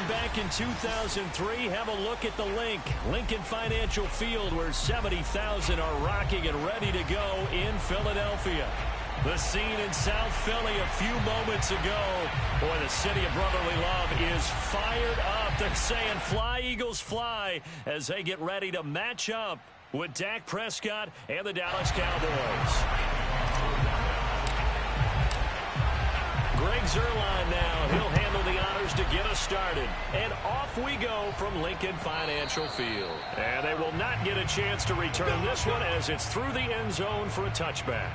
back in 2003, have a look at the Lincoln Financial Field, where 70,000 are rocking and ready to go in Philadelphia. The scene in South Philly a few moments ago. Boy, the city of brotherly love is fired up. They're saying, "Fly, Eagles, fly," as they get ready to match up with Dak Prescott and the Dallas Cowboys. Greg Zuerlein now. He'll handle the honors to get us started. And off we go from Lincoln Financial Field. And they will not get a chance to return this one, as it's through the end zone for a touchback.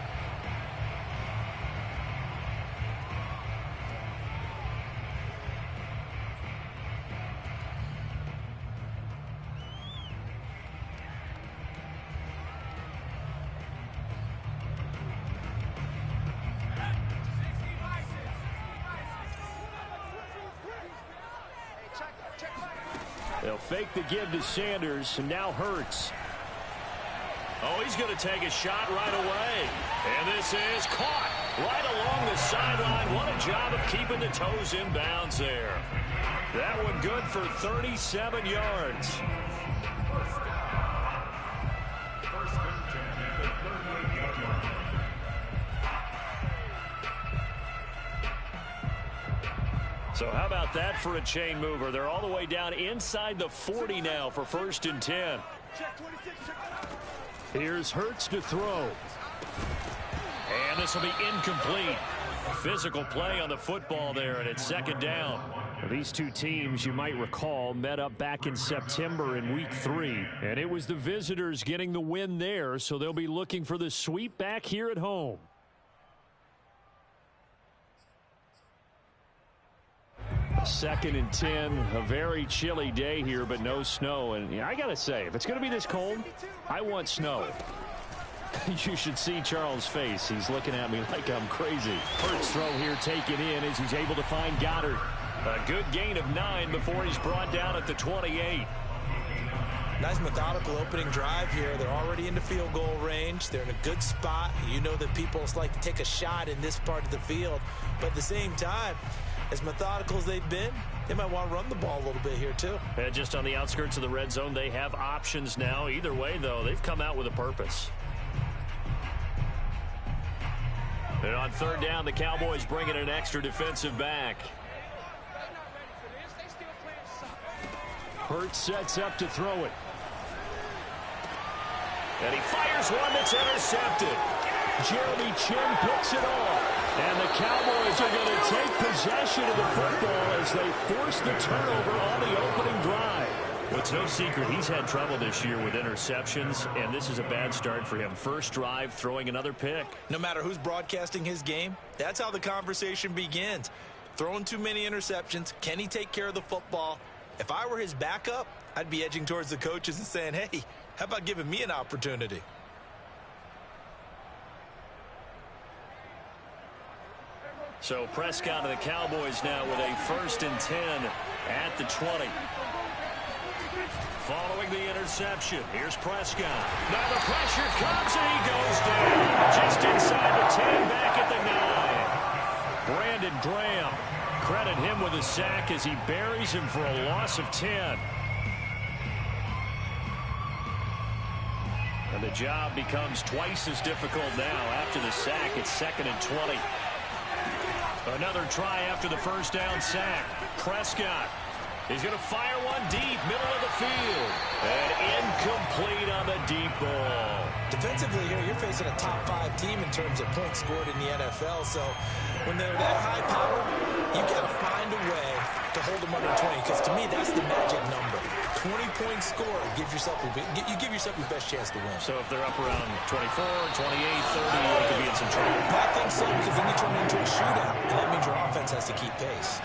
They'll fake the give to Sanders, and now Hurts. Oh, he's going to take a shot right away. And this is caught right along the sideline. What a job of keeping the toes in bounds there. That one good for 37 yards. So how about that for a chain mover? They're all the way down inside the 40 now for 1st and 10. Here's Hurts to throw. And this will be incomplete. Physical play on the football there, and it's 2nd down. These two teams, you might recall, met up back in September in Week 3. And it was the visitors getting the win there, so they'll be looking for the sweep back here at home. Second and 10, a very chilly day here, but no snow. And I got to say, if it's going to be this cold, I want snow. You should see Charles' face. He's looking at me like I'm crazy. First throw here taken in as he's able to find Goddard. A good gain of 9 before he's brought down at the 28. Nice methodical opening drive here. They're already into field goal range. They're in a good spot. You know that people like to take a shot in this part of the field. But at the same time, as methodical as they've been, they might want to run the ball a little bit here too. And just on the outskirts of the red zone, they have options now. Either way, though, they've come out with a purpose. And on 3rd down, the Cowboys bring in an extra defensive back. Hurts sets up to throw it. And he fires one that's intercepted. Jeremy Chin picks it off. And the Cowboys are going to take possession of the football as they force the turnover on the opening drive. Well, it's no secret he's had trouble this year with interceptions, and this is a bad start for him. First drive, throwing another pick. No matter who's broadcasting his game, that's how the conversation begins. Throwing too many interceptions, can he take care of the football? If I were his backup, I'd be edging towards the coaches and saying, hey, how about giving me an opportunity? So Prescott and the Cowboys now with a 1st and 10 at the 20. Following the interception, here's Prescott. Now the pressure comes and he goes down. Just inside the 10, back at the 9. Brandon Graham, credit him with a sack as he buries him for a loss of 10. And the job becomes twice as difficult now after the sack. It's 2nd and 20. Another try after the first down sack. Prescott is going to fire one deep, middle of the field. And incomplete on the deep ball. Defensively here, you're facing a top 5 team in terms of points scored in the NFL. So when they're that high power, you got to find a way to hold them under 20. Because to me, that's the magic number. 20-point score gives yourself you give yourself your best chance to win. So if they're up around 24, 28, 30, they could be in some trouble. I think so, because then you turn it into a shootout, and that means your offense has to keep pace.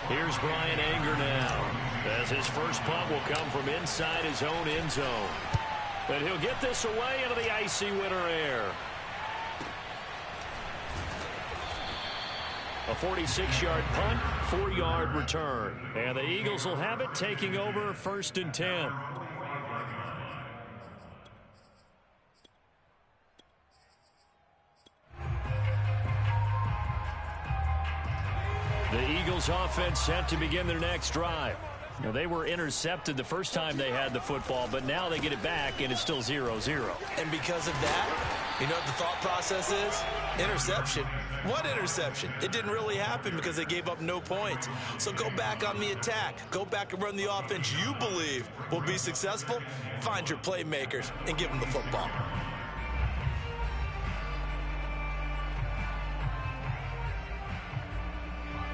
Here's Brian Anger now, as his first punt will come from inside his own end zone. And he'll get this away into the icy winter air. A 46-yard punt, 4-yard return. And the Eagles will have it, taking over 1st and 10. The Eagles offense set to begin their next drive. Now, they were intercepted the first time they had the football, but now they get it back, and it's still 0-0. And because of that, you know what the thought process is? Interception. What interception? It didn't really happen because they gave up no points. So go back on the attack. Go back and run the offense you believe will be successful. Find your playmakers and give them the football.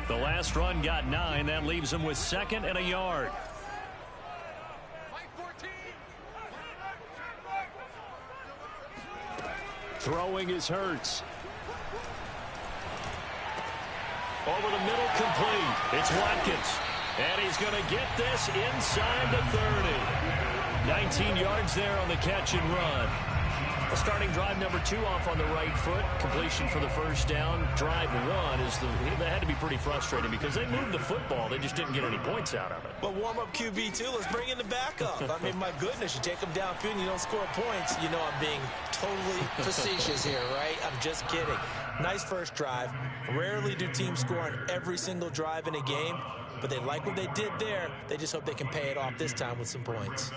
The last run got 9. That leaves them with 2nd and a yard. Throwing is Hurts. Over the middle, complete. It's Watkins. And he's going to get this inside the 30. 19 yards there on the catch and run. Starting drive number 2 off on the right foot. Completion for the first down. Drive 1 is that had to be pretty frustrating because they moved the football. They just didn't get any points out of it. But warm-up QB2, let's bring in the backup. I mean, my goodness, you take them downfield and you don't score points. You know I'm being totally facetious here, right? I'm just kidding. Nice first drive. Rarely do teams score on every single drive in a game, but they like what they did there. They just hope they can pay it off this time with some points.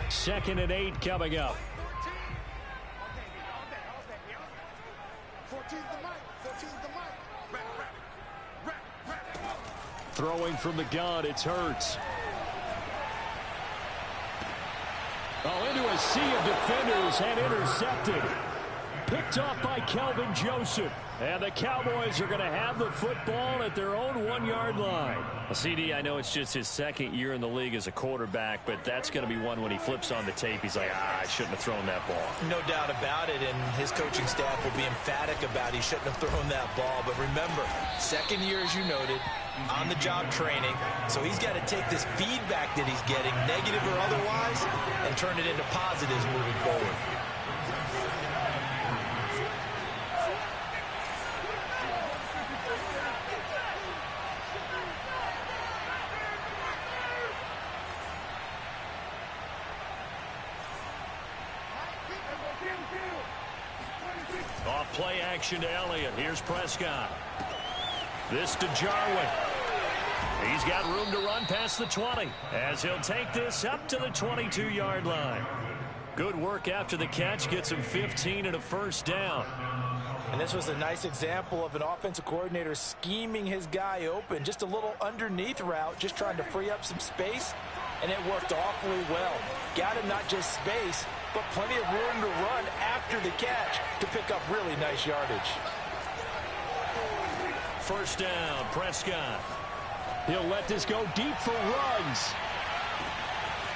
Second and 8 coming up. Throwing from the gun, it's Hurts. Oh, into a sea of defenders and intercepted. Picked off by Kelvin Joseph. And the Cowboys are going to have the football at their own 1-yard line. Well, CD, I know it's just his 2nd year in the league as a quarterback, but that's going to be one when he flips on the tape. He's like, I shouldn't have thrown that ball. No doubt about it, and his coaching staff will be emphatic about he shouldn't have thrown that ball. But remember, 2nd year, as you noted, on-the-job training. So he's got to take this feedback that he's getting, negative or otherwise, and turn it into positives moving forward. Off play action to Elliott. Here's Prescott. This to Jarwin. He's got room to run past the 20 as he'll take this up to the 22-yard line. Good work after the catch. Gets him 15 and a first down. And this was a nice example of an offensive coordinator scheming his guy open. Just a little underneath route, just trying to free up some space, and it worked awfully well. Got him not just space, but plenty of room to run after the catch to pick up really nice yardage. First down, Prescott. He'll let this go deep for runs.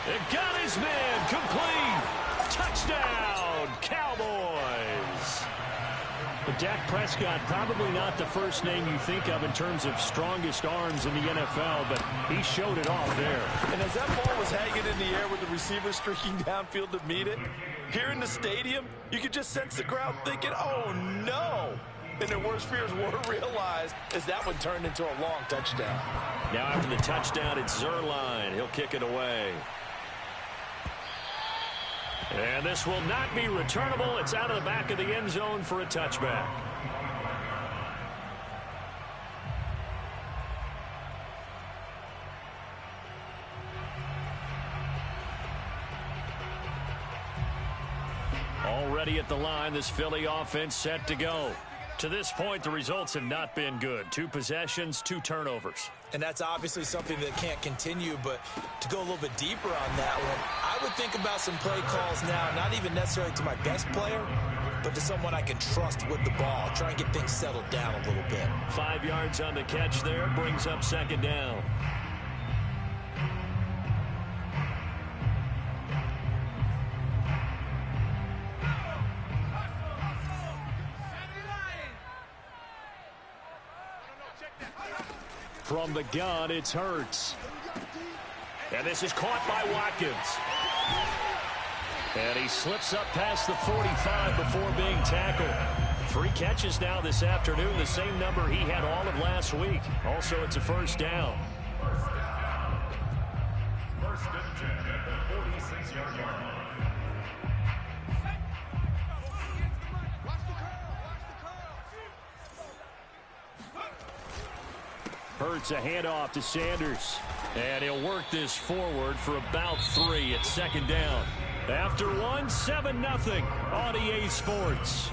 It got his man complete. Touchdown, Cowboys. But Dak Prescott, probably not the first name you think of in terms of strongest arms in the NFL, but he showed it off there. And as that ball was hanging in the air with the receiver streaking downfield to meet it, here in the stadium, you could just sense the crowd thinking, oh, no. And their worst fears were realized as that one turned into a long touchdown. Now after the touchdown, it's Zerline. He'll kick it away. And this will not be returnable. It's out of the back of the end zone for a touchback. Already at the line, this Philly offense set to go. To this point, the results have not been good. 2 possessions, 2 turnovers. And that's obviously something that can't continue, but to go a little bit deeper on that one, I would think about some play calls now, not even necessarily to my best player, but to someone I can trust with the ball. Try and get things settled down a little bit. 5 yards on the catch there, brings up second down. From the gun, it's Hurts. And this is caught by Watkins. And he slips up past the 45 before being tackled. 3 catches now this afternoon, the same number he had all of last week. Also, it's a first down. First and 10 at the 46. Hurts a handoff to Sanders. And he'll work this forward for about 3 at second down. After 1, 7-0 on EA Sports.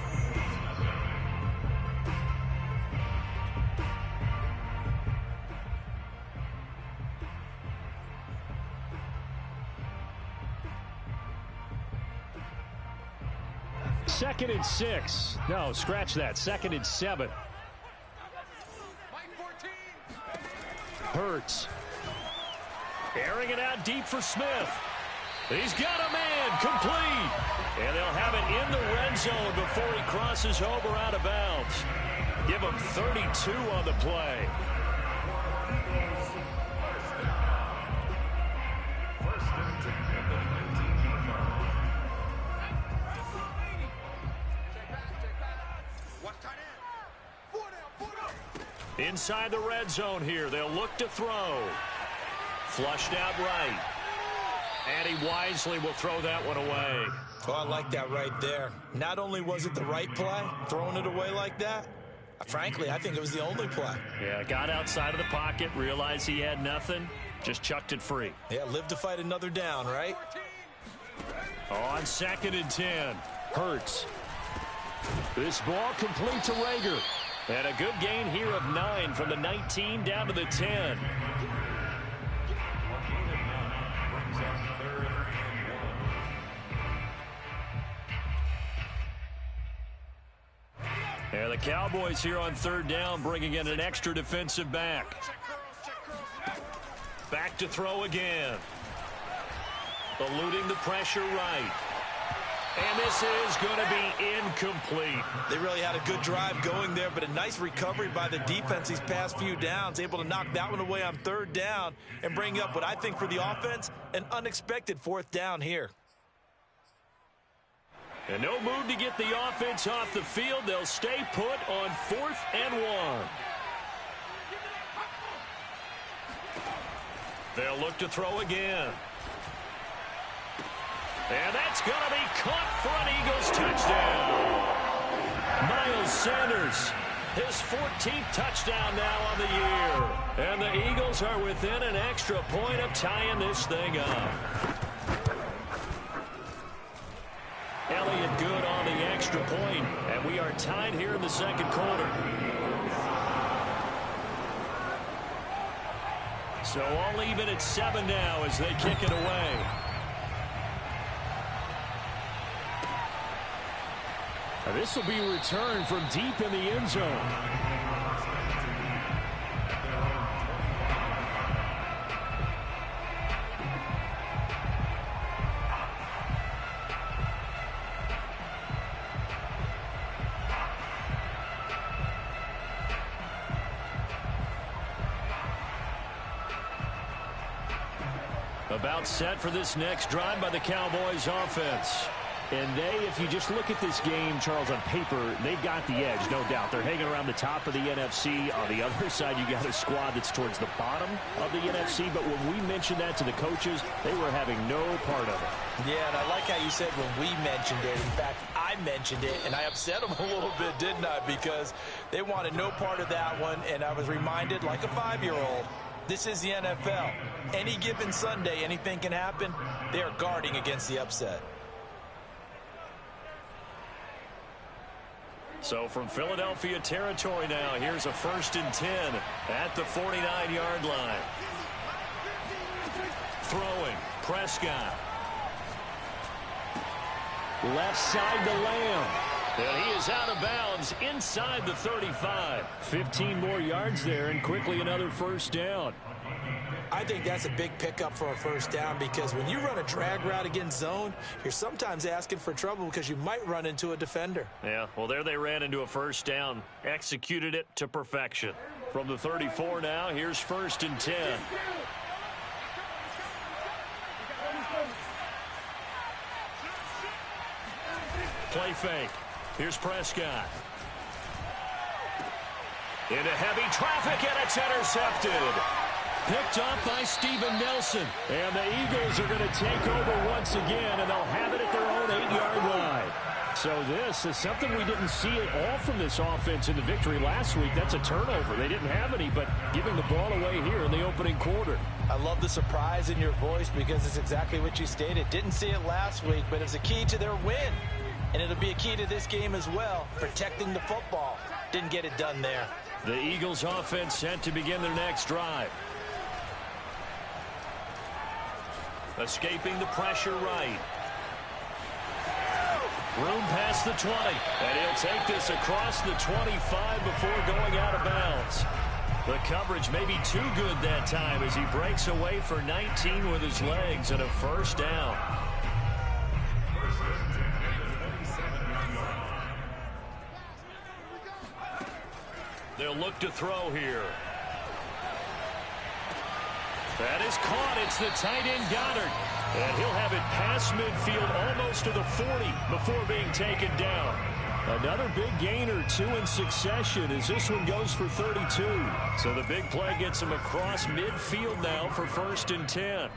Second and 6. No, scratch that. Second and 7. Hurts. Airing it out deep for Smith. He's got a man complete. And they'll have it in the red zone before he crosses over out of bounds. Give him 32 on the play. Inside the red zone here. They'll look to throw. Flushed out right. And he wisely will throw that one away. Oh, I like that right there. Not only was it the right play, throwing it away like that, frankly, I think it was the only play. Yeah, got outside of the pocket, realized he had nothing, just chucked it free. Yeah, live to fight another down, right? On second and 10, Hurts. This ball complete to Rager. And a good gain here of 9 from the 19 down to the 10. And the Cowboys here on third down, bringing in an extra defensive back. Back to throw again. Eluding the pressure right. And this is going to be incomplete. They really had a good drive going there, but a nice recovery by the defense these past few downs, able to knock that one away on third down and bring up what I think for the offense, an unexpected fourth down here. And no move to get the offense off the field. They'll stay put on 4th and 1. They'll look to throw again. And that's going to be caught for an Eagles touchdown. Miles Sanders, his 14th touchdown now on the year. And the Eagles are within an extra point of tying this thing up. Elliott good on the extra point, and we are tied here in the second quarter. So all even at 7 now as they kick it away. Now this will be returned from deep in the end zone. About set for this next drive by the Cowboys offense. And they, if you just look at this game, Charles, on paper, they've got the edge, no doubt. They're hanging around the top of the NFC. On the other side, you got a squad that's towards the bottom of the NFC. But when we mentioned that to the coaches, they were having no part of it. Yeah, and I like how you said when we mentioned it. In fact, I mentioned it, and I upset them a little bit, didn't I? Because they wanted no part of that one, and I was reminded, like a 5-year-old, this is the NFL. Any given Sunday, anything can happen. They are guarding against the upset. So from Philadelphia territory now, here's a 1st and 10 at the 49-yard line. Throwing, Prescott. Left side to Lamb. And he is out of bounds inside the 35. 15 more yards there, and quickly another first down. I think that's a big pickup for a first down, because when you run a drag route against zone, you're sometimes asking for trouble because you might run into a defender. Yeah, well, there they ran into a first down. Executed it to perfection. From the 34 now, here's 1st and 10. Play fake. Here's Prescott. Into heavy traffic, and it's intercepted. Picked off by Steven Nelson. And the Eagles are going to take over once again, and they'll have it at their own 8-yard line. So this is something we didn't see at all from this offense in the victory last week. That's a turnover. They didn't have any, but giving the ball away here in the opening quarter. I love the surprise in your voice because it's exactly what you stated. Didn't see it last week, but it's a key to their win. And it'll be a key to this game as well, protecting the football. Didn't get it done there. The Eagles offense set to begin their next drive. Escaping the pressure right. Room past the 20. And he'll take this across the 25 before going out of bounds. The coverage may be too good that time as he breaks away for 19 with his legs and a first down. They'll look to throw here. That is caught. It's the tight end Goddard. And he'll have it past midfield almost to the 40 before being taken down. Another big gain or two in succession as this one goes for 32. So the big play gets him across midfield now for 1st and 10.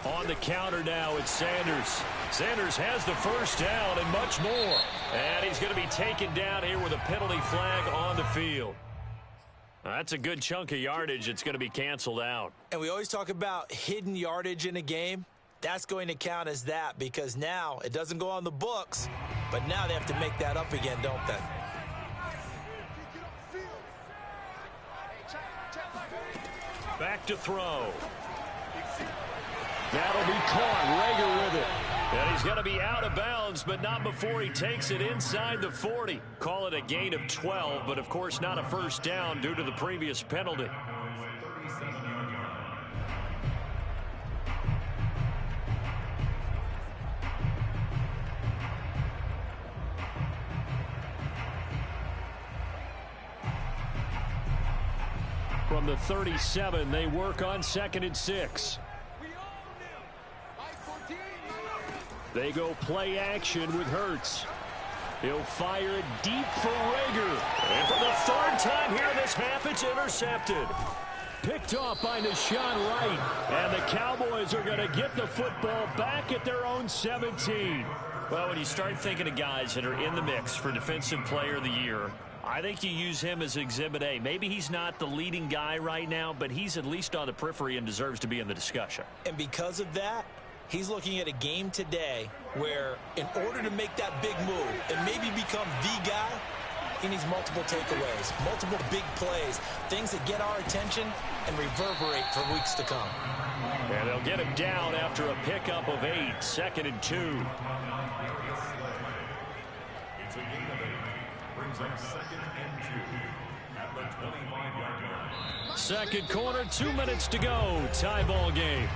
On the counter now, it's Sanders. Sanders has the first down and much more. And he's going to be taken down here with a penalty flag on the field. That's a good chunk of yardage. It's going to be canceled out. And we always talk about hidden yardage in a game. That's going to count as that because now it doesn't go on the books, but now they have to make that up again, don't they? Back to throw. That'll be caught. Rager with it. And he's going to be out of bounds, but not before he takes it inside the 40. Call it a gain of 12, but of course not a first down due to the previous penalty. From the 37, they work on 2nd and 6. They go play action with Hurts. He'll fire it deep for Rager. And for the 3rd time here in this half, it's intercepted. Picked off by Nashawn Wright. And the Cowboys are going to get the football back at their own 17. Well, when you start thinking of guys that are in the mix for Defensive Player of the Year, I think you use him as Exhibit A. Maybe he's not the leading guy right now, but he's at least on the periphery and deserves to be in the discussion. And because of that, he's looking at a game today where in order to make that big move and maybe become the guy, he needs multiple takeaways, multiple big plays, things that get our attention and reverberate for weeks to come. And they'll get him down after a pickup of 8, 2nd and 2. It's a gain of 8. Brings up 2nd and 2 at the 25-yard line. Second quarter, 2 minutes to go. Tie ball game.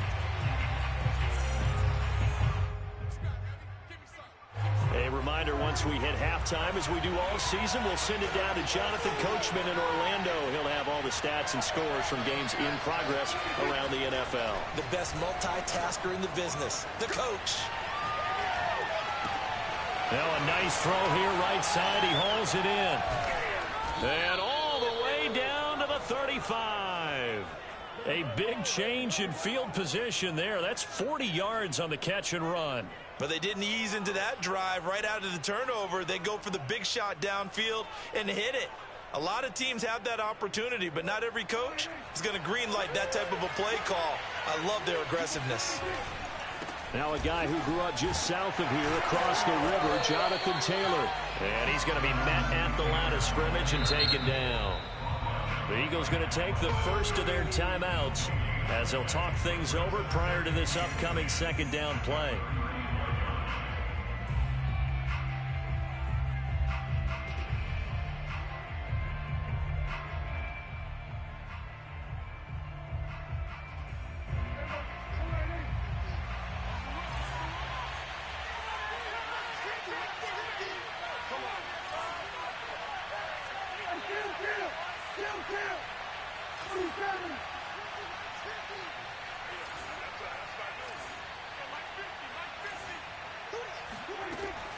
A reminder, once we hit halftime, as we do all season, we'll send it down to Jonathan Coachman in Orlando. He'll have all the stats and scores from games in progress around the NFL. The best multitasker in the business, the coach. Now a nice throw here, right side. He hauls it in. And all the way down to the 35. A big change in field position there. That's 40 yards on the catch and run. But they didn't ease into that drive right out of the turnover. They go for the big shot downfield and hit it. A lot of teams have that opportunity, but not every coach is going to green light that type of a play call. I love their aggressiveness. Now a guy who grew up just south of here across the river, Jonathan Taylor. And he's going to be met at the line of scrimmage and taken down. The Eagles going to take the first of their timeouts as they'll talk things over prior to this upcoming 2nd down play.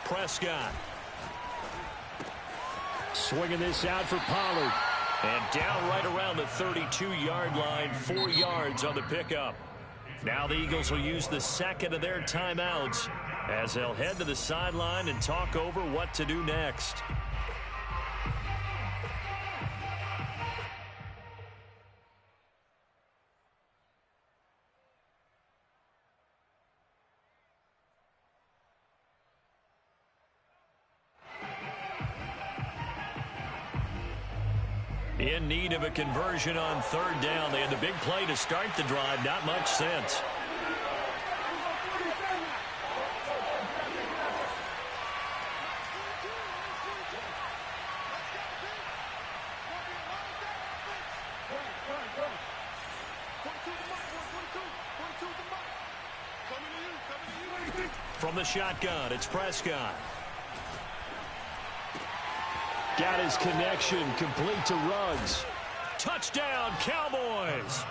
Prescott. Swinging this out for Pollard. And down right around the 32-yard line, 4 yards on the pickup. Now the Eagles will use the second of their timeouts as they'll head to the sideline and talk over what to do next. In need of a conversion on third down. They had the big play to start the drive. Not much sense. From the shotgun, it's Prescott. Got his connection complete to Ruggs. Touchdown, Cowboys.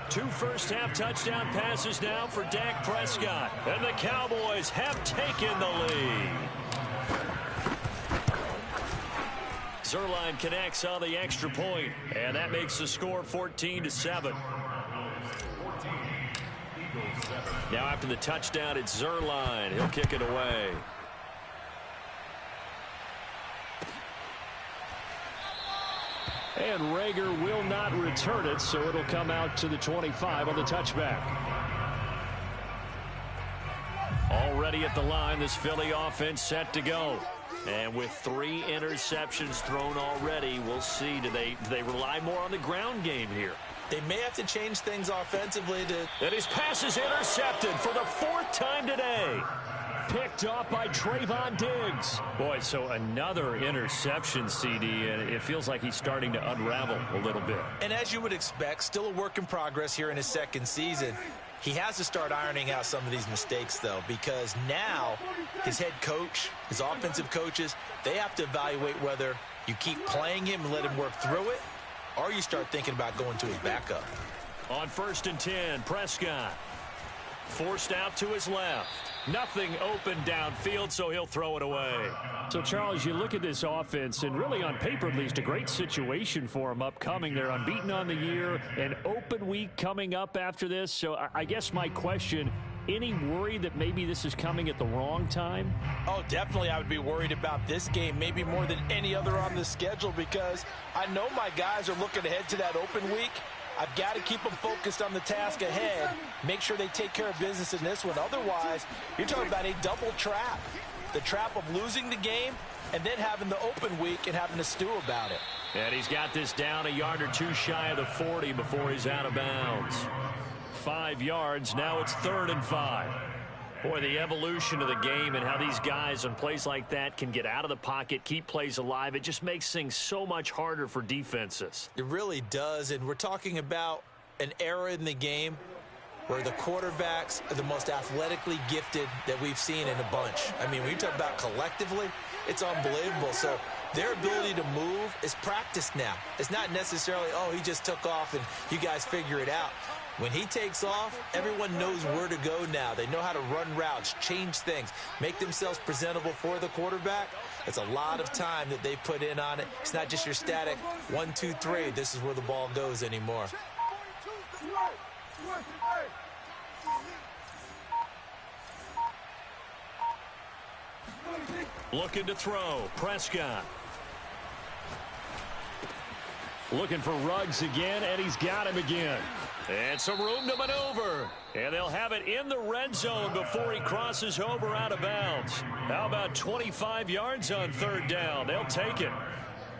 2 first-half touchdown passes now for Dak Prescott. And the Cowboys have taken the lead. Zuerlein connects on the extra point, and that makes the score 14-7. Now after the touchdown, it's Zuerlein. He'll kick it away. And Rager will not return it, so it'll come out to the 25 on the touchback. Already at the line, this Philly offense set to go. And with 3 interceptions thrown already, we'll see. Do they rely more on the ground game here? They may have to change things offensively to... And his pass is intercepted for the 4th time today. Picked off by Trayvon Diggs. Boy, so another interception, CD, and it feels like he's starting to unravel a little bit. And as you would expect, still a work in progress here in his 2nd season. He has to start ironing out some of these mistakes, though, because now his head coach, his offensive coaches, they have to evaluate whether you keep playing him and let him work through it, or you start thinking about going to his backup. On 1st and 10, Prescott. Forced out to his left. Nothing open downfield, so he'll throw it away. So, Charles, you look at this offense, and really on paper at least, a great situation for them upcoming. They're unbeaten on the year, an open week coming up after this. So I guess my question, any worry that maybe this is coming at the wrong time? Oh, definitely I would be worried about this game, maybe more than any other on the schedule, because I know my guys are looking ahead to that open week. I've got to keep them focused on the task ahead, make sure they take care of business in this one. Otherwise, you're talking about a double trap. The trap of losing the game and then having the open week and having to stew about it. And he's got this down a yard or 2 shy of the 40 before he's out of bounds. 5 yards, now it's 3rd and 5. Boy, the evolution of the game and how these guys on plays like that can get out of the pocket, keep plays alive, it just makes things so much harder for defenses. It really does, and we're talking about an era in the game where the quarterbacks are the most athletically gifted that we've seen in a bunch. I mean, when you talk about collectively, it's unbelievable. So their ability to move is practiced now. It's not necessarily, oh, he just took off and you guys figure it out. When he takes off, everyone knows where to go now. They know how to run routes, change things, make themselves presentable for the quarterback. It's a lot of time that they put in on it. It's not just your static 1, 2, 3. This is where the ball goes anymore. Looking to throw, Prescott. Looking for Ruggs again, and he's got him again. And some room to maneuver. And they'll have it in the red zone before he crosses over out of bounds. How about 25 yards on 3rd down? They'll take it.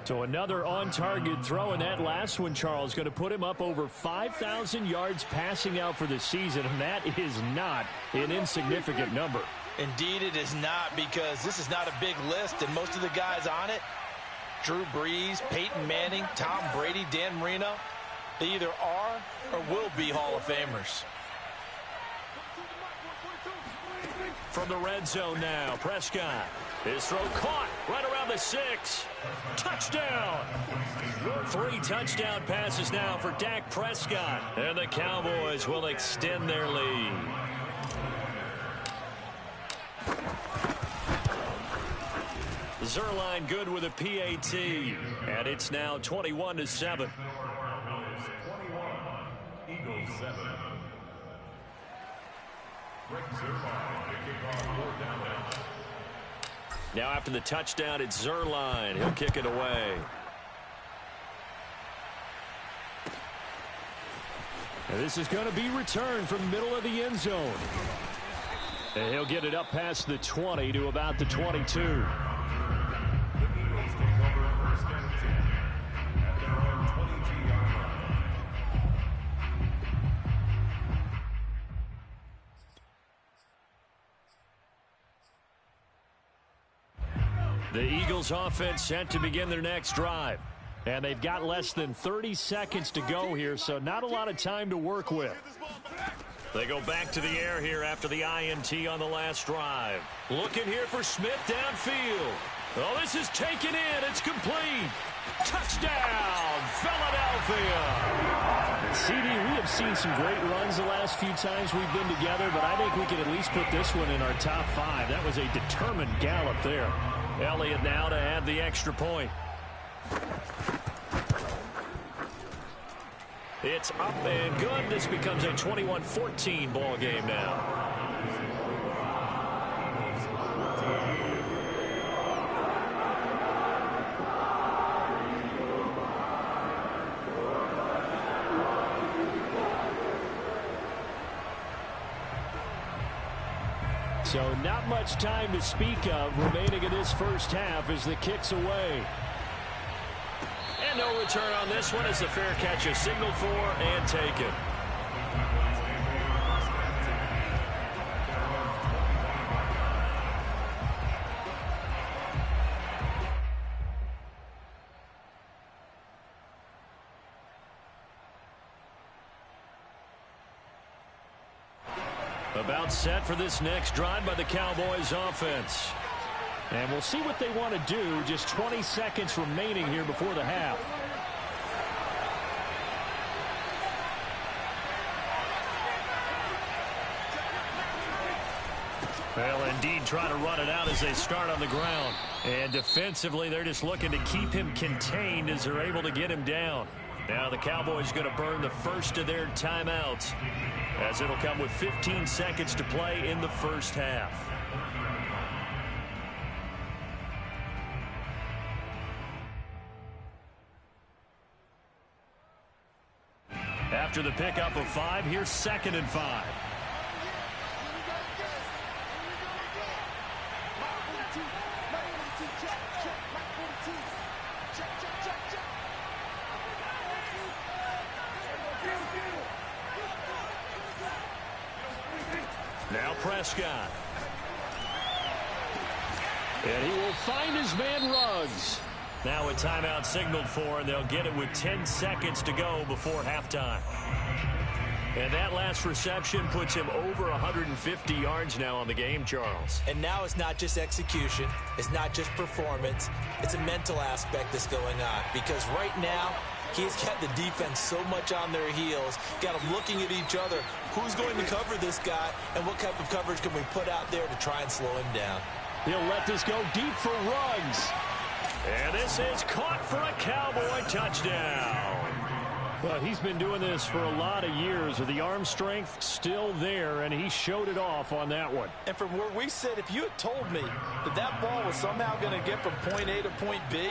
So another on-target throw, and that last one, Charles, going to put him up over 5,000 yards passing out for the season, and that is not an insignificant number. Indeed it is not, because this is not a big list, and most of the guys on it, Drew Brees, Peyton Manning, Tom Brady, Dan Marino, they either are or will be Hall of Famers. From the red zone now, Prescott. His throw caught right around the 6. Touchdown! 3 touchdown passes now for Dak Prescott. And the Cowboys will extend their lead. Zerline good with a PAT, and it's now 21-7. Eagles 7. Greg Zerline to kick off 4th down. Now after the touchdown, it's Zerline. He'll kick it away. And this is going to be returned from the middle of the end zone. And he'll get it up past the 20 to about the 22. The Eagles offense set to begin their next drive. And they've got less than 30 seconds to go here, so not a lot of time to work with. They go back to the air here after the INT on the last drive. Looking here for Smith downfield. Oh, this is taken in. It's complete. Touchdown, Philadelphia. CD, we have seen some great runs the last few times we've been together, but I think we can at least put this one in our top 5. That was a determined gallop there. Elliott now to add the extra point. It's up and good. This becomes a 21-14 ball game now. So not much time to speak of remaining in this first half as the kick's away. And no return on this one as the fair catch is signaled for and taken. About set for this next drive by the Cowboys offense. And we'll see what they want to do. Just 20 seconds remaining here before the half. Well, indeed, try to run it out as they start on the ground. And defensively, they're just looking to keep him contained as they're able to get him down. Now the Cowboys going to burn the first of their timeouts, as it'll come with 15 seconds to play in the first half. After the pickup of 5, here's 2nd and 5. Now Prescott. And he will find his man Ruggs. Now a timeout signaled for, and they'll get it with 10 seconds to go before halftime. And that last reception puts him over 150 yards now on the game, Charles. And now it's not just execution. It's not just performance. It's a mental aspect that's going on. Because right now, he's got the defense so much on their heels, got them looking at each other. Who's going to cover this guy, and what type of coverage can we put out there to try and slow him down? He'll let this go deep for Ruggs. And this is caught for a Cowboy touchdown. Well, he's been doing this for a lot of years with the arm strength still there, and he showed it off on that one. And from where we sit, if you had told me that that ball was somehow going to get from point A to point B,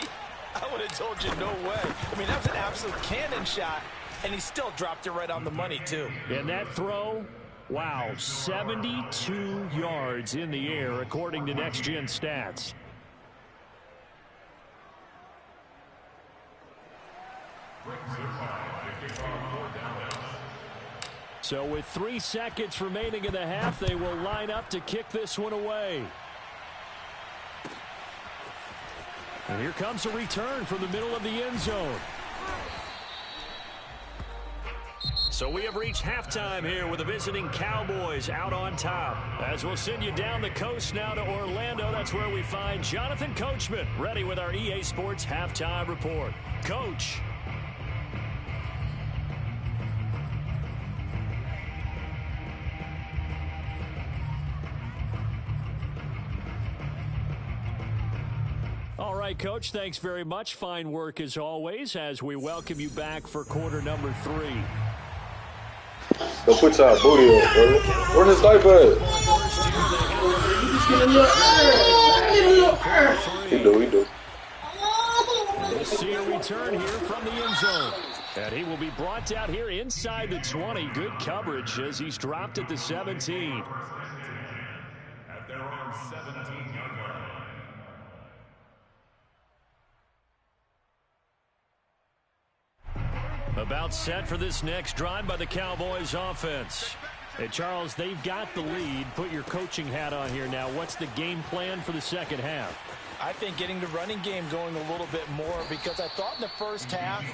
I would have told you no way. I mean, that was an absolute cannon shot, and he still dropped it right on the money, too. And that throw, wow, 72 yards in the air, according to Next Gen Stats. So with 3 seconds remaining in the half, they will line up to kick this one away. And here comes a return from the middle of the end zone. So we have reached halftime here with the visiting Cowboys out on top. As we'll send you down the coast now to Orlando, that's where we find Jonathan Coachman ready with our EA Sports Halftime Report. Coach. right, Coach, thanks very much. Fine work as always as we welcome you back for quarter number 3. Go put y'all booty up, brother. Where's the sniper at? He do. We'll see a return here from the end zone. And he will be brought out here inside the 20. Good coverage as he's dropped at the 17. At their own 17-yard line. About set for this next drive by the Cowboys offense. Hey, Charles, they've got the lead. Put your coaching hat on here now. What's the game plan for the second half? I think getting the running game going a little bit more, because I thought in the first half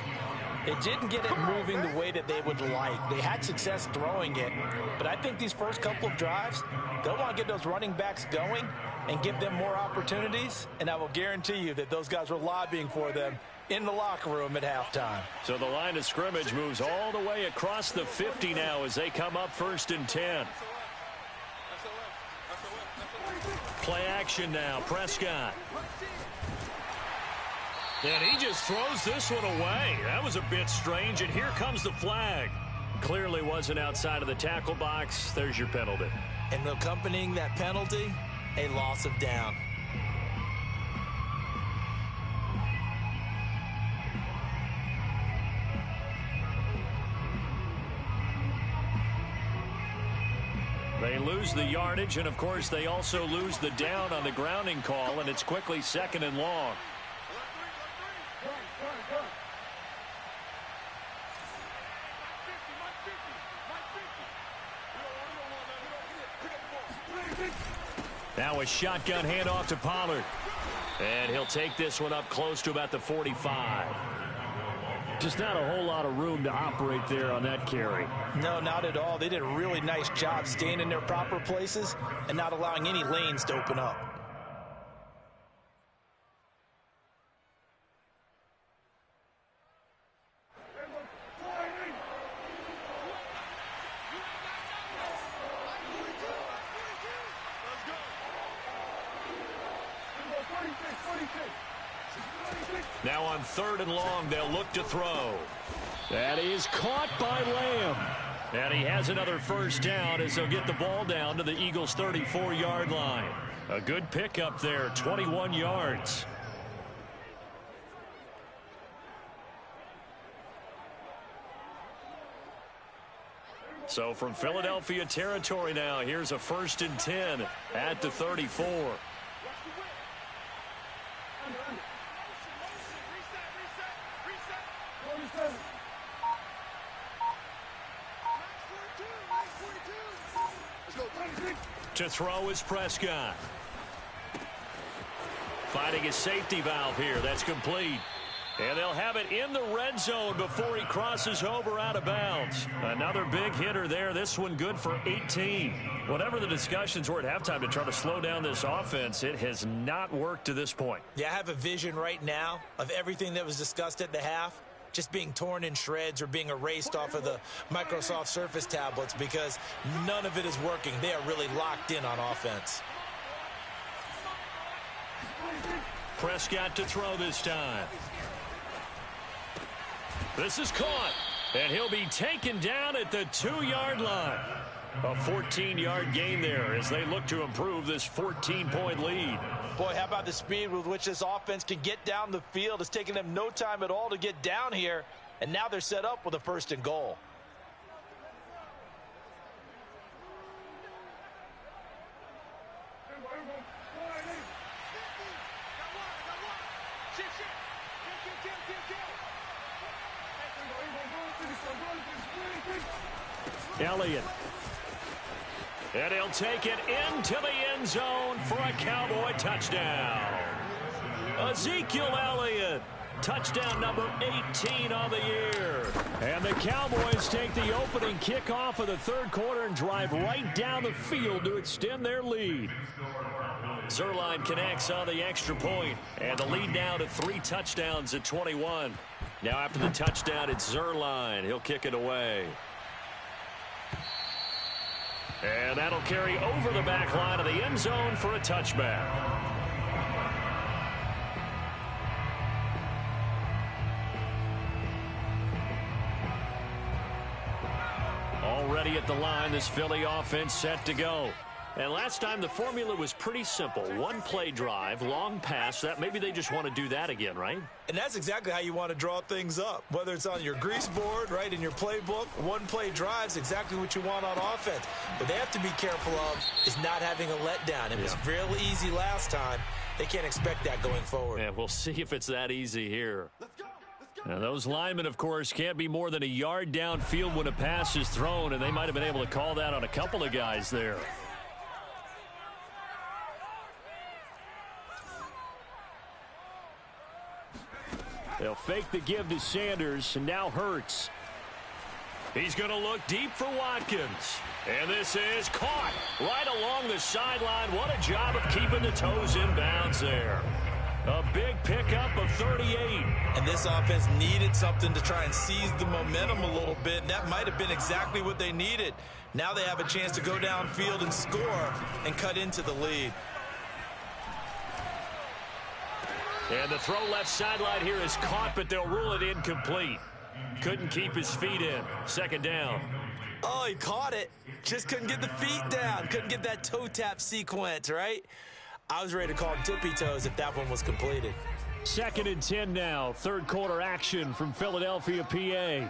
it didn't get it moving the way that they would like. They had success throwing it, but I think these first couple of drives, they'll want to get those running backs going and give them more opportunities, and I will guarantee you that those guys were lobbying for them in the locker room at halftime. So the line of scrimmage moves all the way across the 50 now as they come up 1st and 10. Play action now, Prescott. And he just throws this one away. That was a bit strange, and here comes the flag. Clearly wasn't outside of the tackle box. There's your penalty. And accompanying that penalty, a loss of down. They lose the yardage, and of course they also lose the down on the grounding call, and it's quickly 2nd and long. Now a shotgun handoff to Pollard. And he'll take this one up close to about the 45. Just not a whole lot of room to operate there on that carry. No, not at all. They did a really nice job staying in their proper places and not allowing any lanes to open up. Now on 3rd and long, they'll look to throw. That is caught by Lamb. And he has another first down as they'll get the ball down to the Eagles' 34-yard line. A good pickup there, 21 yards. So from Philadelphia territory now, here's a 1st and 10 at the 34. To throw is Prescott. Finding his safety valve here. That's complete. And they'll have it in the red zone before he crosses over out of bounds. Another big hitter there. This one good for 18. Whatever the discussions were at halftime to try to slow down this offense, it has not worked to this point. Yeah, I have a vision right now of everything that was discussed at the half just being torn in shreds or being erased off of the Microsoft Surface tablets, because none of it is working. They are really locked in on offense. Prescott to throw this time. This is caught, and he'll be taken down at the 2-yard line. A 14-yard gain there as they look to improve this 14-point lead. Boy, how about the speed with which this offense can get down the field? It's taken them no time at all to get down here, and now they're set up with a 1st and goal. Elliott. And he'll take it into the end zone for a Cowboy touchdown. Ezekiel Elliott. Touchdown number 18 on the year. And the Cowboys take the opening kickoff of the 3rd quarter and drive right down the field to extend their lead. Zuerlein connects on the extra point, and the lead now to 3 touchdowns at 21. Now after the touchdown, it's Zuerlein. He'll kick it away. And that'll carry over the back line of the end zone for a touchback. ready at the line. This Philly offense set to go. And last time the formula was pretty simple. One play drive, long pass. That maybe they just want to do that again, right? And that's exactly how you want to draw things up. Whether it's on your grease board, right, in your playbook, one play drive's exactly what you want on offense. But they have to be careful of is not having a letdown. It was real easy last time. They can't expect that going forward. Yeah, we'll see if it's that easy here. Now, those linemen, of course, can't be more than a yard downfield when a pass is thrown, and they might have been able to call that on a couple of guys there. They'll fake the give to Sanders, and now Hurts. He's going to look deep for Watkins. And this is caught right along the sideline. What a job of keeping the toes in bounds there. A big pickup of 38. And this offense needed something to try and seize the momentum a little bit, and that might have been exactly what they needed. Now they have a chance to go downfield and score and cut into the lead. And the throw left sideline here is caught, but they'll rule it incomplete. Couldn't keep his feet in. Second down. Oh, he caught it. Just couldn't get the feet down. Couldn't get that toe tap sequence, right? I was ready to call him tippy toes if that one was completed. 2nd and 10 now. Third quarter action from Philadelphia, PA.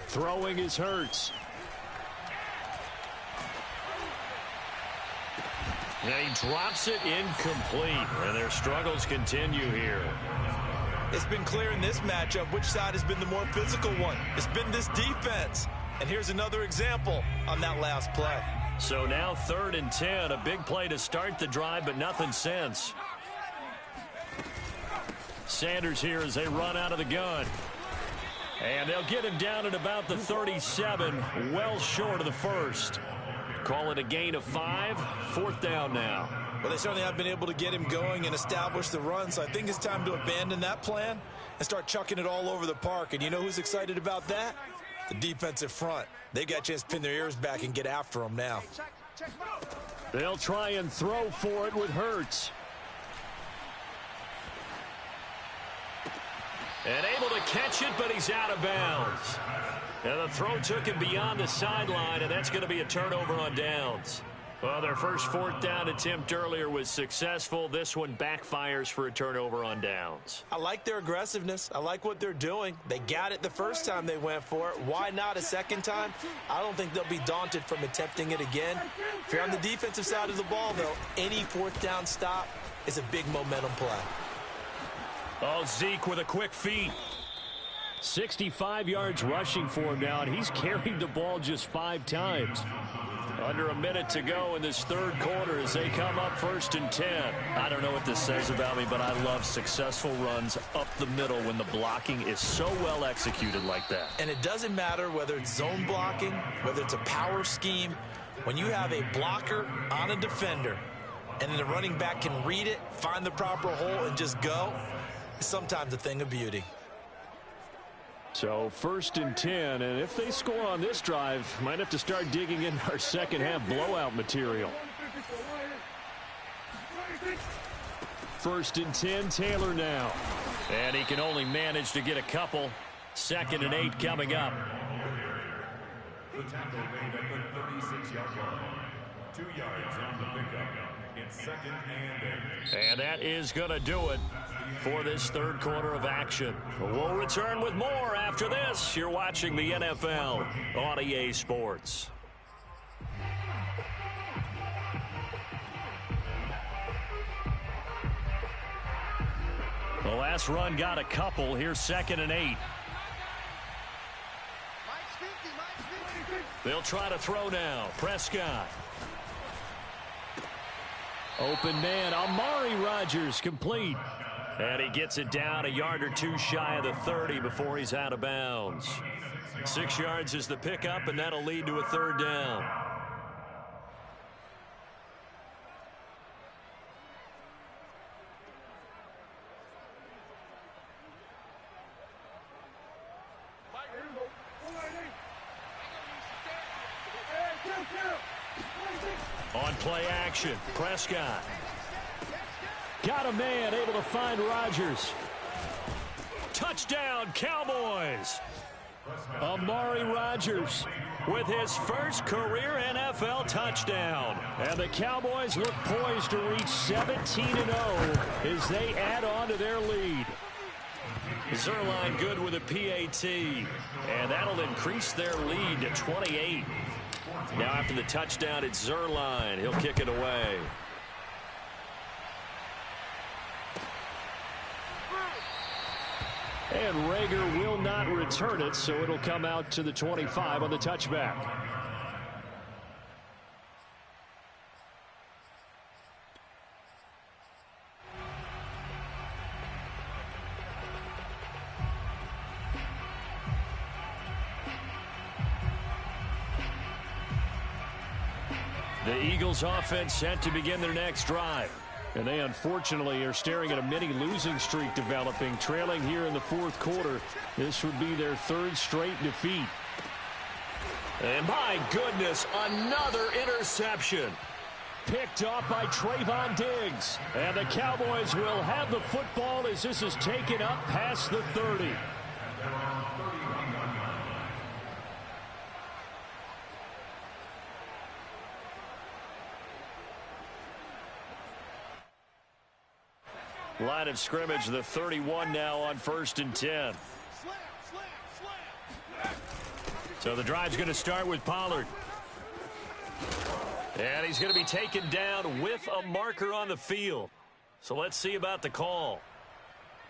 Throwing is Hurts. And he drops it incomplete. And their struggles continue here. It's been clear in this matchup which side has been the more physical one. It's been this defense. And here's another example on that last play. So now 3rd and 10. A big play to start the drive, but nothing since. Sanders here as they run out of the gun. And they'll get him down at about the 37, well short of the first. Call it a gain of 5. 4th down now. Well, they certainly have been able to get him going and establish the run, so I think it's time to abandon that plan and start chucking it all over the park. And you know who's excited about that? The defensive front. They got a chance to pin their ears back and get after him now. They'll try and throw for it with Hurts. And able to catch it, but he's out of bounds. And the throw took him beyond the sideline, and that's going to be a turnover on downs. Well, their first 4th down attempt earlier was successful. This one backfires for a turnover on downs. I like their aggressiveness. I like what they're doing. They got it the first time they went for it. Why not a second time? I don't think they'll be daunted from attempting it again. If you're on the defensive side of the ball, though, any 4th down stop is a big momentum play. Oh, Zeke with a quick feed. 65 yards rushing for him now, and he's carried the ball just 5 times. Under a minute to go in this 3rd quarter as they come up 1st and 10. I don't know what this says about me, but I love successful runs up the middle when the blocking is so well executed like that. And it doesn't matter whether it's zone blocking, whether it's a power scheme. When you have a blocker on a defender and then the running back can read it, find the proper hole, and just go, it's sometimes a thing of beauty. So 1st and 10, and if they score on this drive, might have to start digging in our second half blowout material. 1st and 10, Taylor now. And he can only manage to get a couple. 2nd and 8 coming up. The tackle made at the 36-yard line. 2 yards on the pickup. It's 2nd and 8. And that is going to do it for this 3rd quarter of action. We'll return with more after this. You're watching the NFL on EA Sports. The last run got a couple. Here's 2nd and 8. They'll try to throw now. Prescott. Open man, Amari Rodgers complete. And he gets it down a yard or 2 shy of the 30 before he's out of bounds. 6 yards is the pickup, and that'll lead to a 3rd down. On play action, Prescott. Got a man able to find Rodgers. Touchdown, Cowboys. Amari Rodgers with his first career NFL touchdown. And the Cowboys look poised to reach 17-0 as they add on to their lead. Zerline good with a PAT, and that'll increase their lead to 28. Now after the touchdown, it's Zerline. He'll kick it away. And Rager will not return it, so it'll come out to the 25 on the touchback. The Eagles offense set to begin their next drive. And they unfortunately are staring at a mini losing streak developing, trailing here in the fourth quarter. This would be their third straight defeat. And my goodness, another interception. Picked off by Trayvon Diggs. And the Cowboys will have the football as this is taken up past the 30. Line of scrimmage, the 31 now on 1st and 10. So the drive's going to start with Pollard. And he's going to be taken down with a marker on the field. So let's see about the call.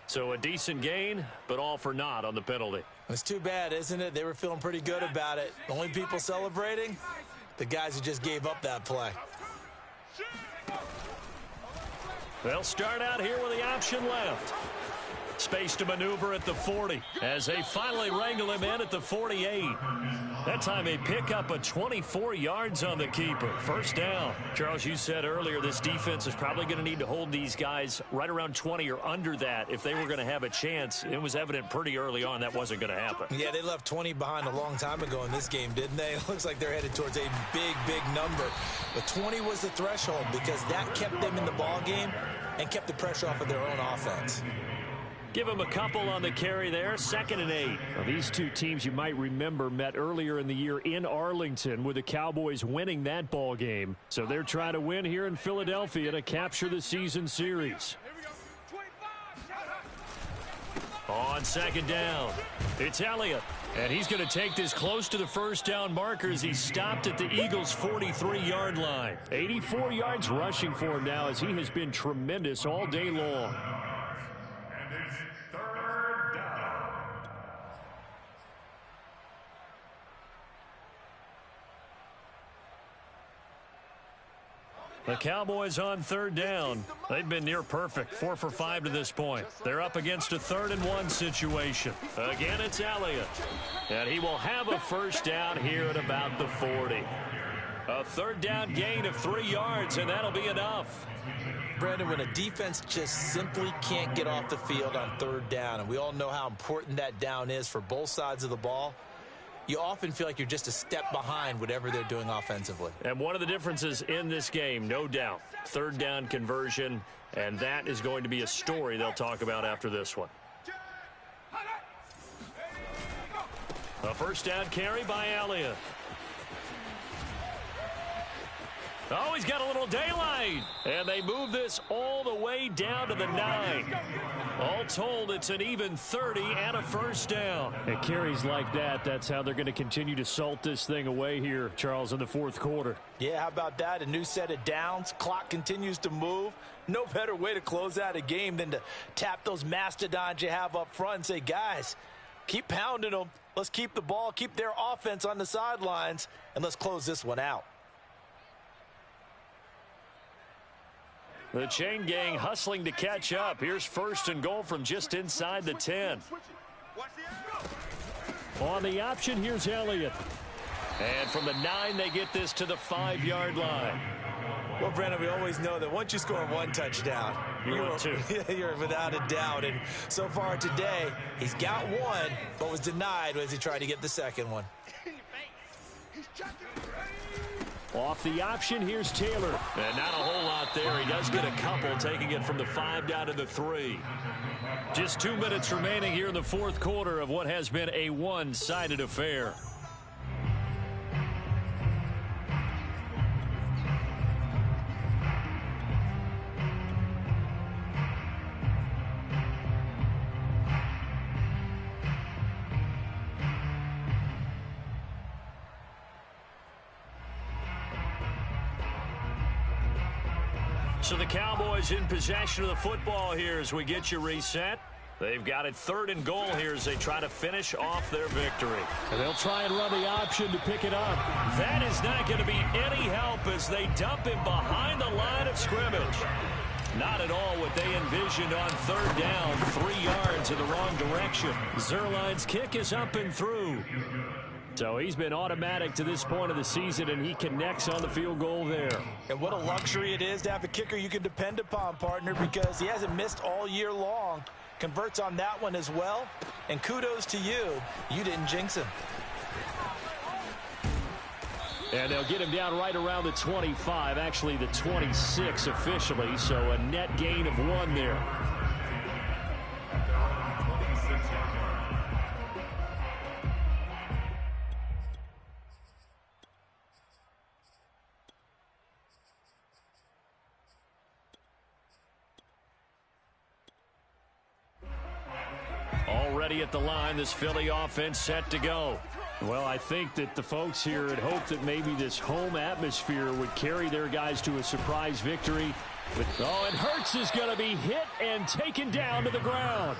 So a decent gain, but all for naught on the penalty. It's too bad, isn't it? They were feeling pretty good about it. The only people celebrating, the guys who just gave up that play. They'll start out here with the option left. Space to maneuver at the 40 as they finally wrangle him in at the 48. That time they pick up a 24 yards on the keeper. First down. Charles, you said earlier this defense is probably going to need to hold these guys right around 20 or under that if they were going to have a chance. It was evident pretty early on that wasn't going to happen. Yeah, they left 20 behind a long time ago in this game, didn't they? It looks like they're headed towards a big, big number. But 20 was the threshold because that kept them in the ball game and kept the pressure off of their own offense. Give him a couple on the carry there. 2nd and 8. Now, these two teams, you might remember, met earlier in the year in Arlington with the Cowboys winning that ball game. So they're trying to win here in Philadelphia to capture the season series. On 2nd down, it's Elliott. And he's going to take this close to the first down marker as he stopped at the Eagles' 43-yard line. 84 yards rushing for him now as he has been tremendous all day long. The Cowboys on 3rd down. They've been near perfect, 4 for 5 to this point. They're up against a 3rd and 1 situation. Again, it's Elliott. And he will have a first down here at about the 40. A 3rd down gain of 3 yards, and that'll be enough. Brandon, when a defense just simply can't get off the field on 3rd down, and we all know how important that down is for both sides of the ball, you often feel like you're just a step behind whatever they're doing offensively. And one of the differences in this game, no doubt, 3rd down conversion, and that is going to be a story they'll talk about after this one. A first down carry by Elliott. Oh, he's got a little daylight. And they move this all the way down to the 9. All told, it's an even 30 and a first down. And carries like that, that's how they're going to continue to salt this thing away here, Charles, in the 4th quarter. Yeah, how about that? A new set of downs. Clock continues to move. No better way to close out a game than to tap those mastodons you have up front and say, guys, keep pounding them. Let's keep the ball, keep their offense on the sidelines, and let's close this one out. The chain gang hustling to catch up. Here's 1st and goal from just inside the 10. On the option, here's Elliott. And from the 9, they get this to the 5-yard line. Well, Brandon, we always know that once you score 1 touchdown, you're without a doubt. And so far today, he's got 1, but was denied as he tried to get the 2nd one. Off the option, here's Taylor. And not a whole lot there. He does get a couple, taking it from the 5 down to the 3. Just 2 minutes remaining here in the fourth quarter of what has been a one-sided affair. So the Cowboys in possession of the football here as we get you reset. They've got it 3rd and goal here as they try to finish off their victory. And they'll try and run the option to pick it up. That is not going to be any help as they dump him behind the line of scrimmage. Not at all what they envisioned on 3rd down. 3 yards in the wrong direction. Zerline's kick is up and through. So he's been automatic to this point of the season, and he connects on the field goal there. And what a luxury it is to have a kicker you can depend upon, partner, because he hasn't missed all year long. Converts on that one as well, and kudos to you. You didn't jinx him. And they'll get him down right around the 25, actually the 26 officially, so a net gain of 1 there. Already at the line, this Philly offense set to go. Well, I think that the folks here had hoped that maybe this home atmosphere would carry their guys to a surprise victory. But, and Hurts is going to be hit and taken down to the ground.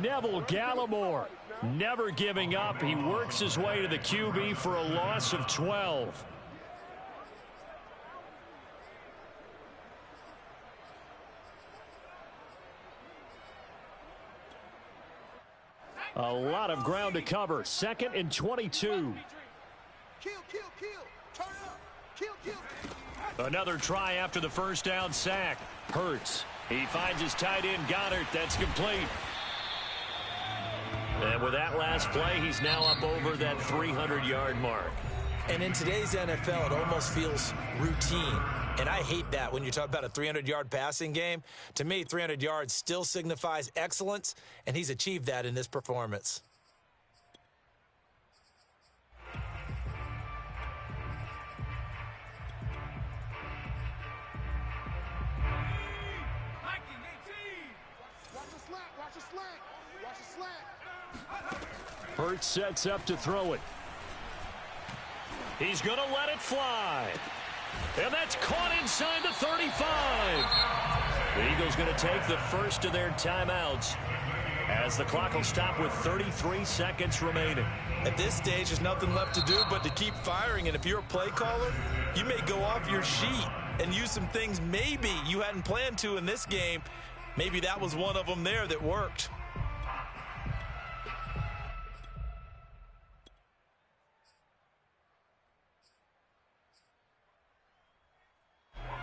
Neville Gallimore never giving up. He works his way to the QB for a loss of 12. A lot of ground to cover. 2nd and 22. Another try after the first down sack. Hurts. He finds his tight end Goddard. That's complete. And with that last play, he's now up over that 300-yard mark. And in today's NFL, it almost feels routine. And I hate that when you talk about a 300-yard passing game. To me, 300 yards still signifies excellence, and he's achieved that in this performance. Hurts sets up to throw it. He's going to let it fly. And that's caught inside the 35. The Eagles going to take the first of their timeouts as the clock will stop with 33 seconds remaining. At this stage, there's nothing left to do but to keep firing. And if you're a play caller, you may go off your sheet and use some things maybe you hadn't planned to in this game. Maybe that was one of them there that worked.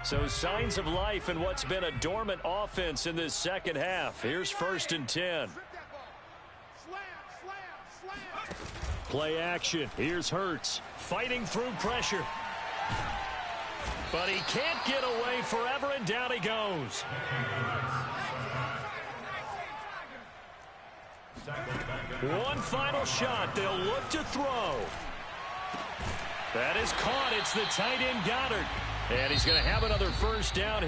So signs of life in what's been a dormant offense in this second half. Here's 1st and 10. Play action. Here's Hurts fighting through pressure. But he can't get away forever, and down he goes. One final shot. They'll look to throw. That is caught. It's the tight end Goddard. And he's going to have another first down here.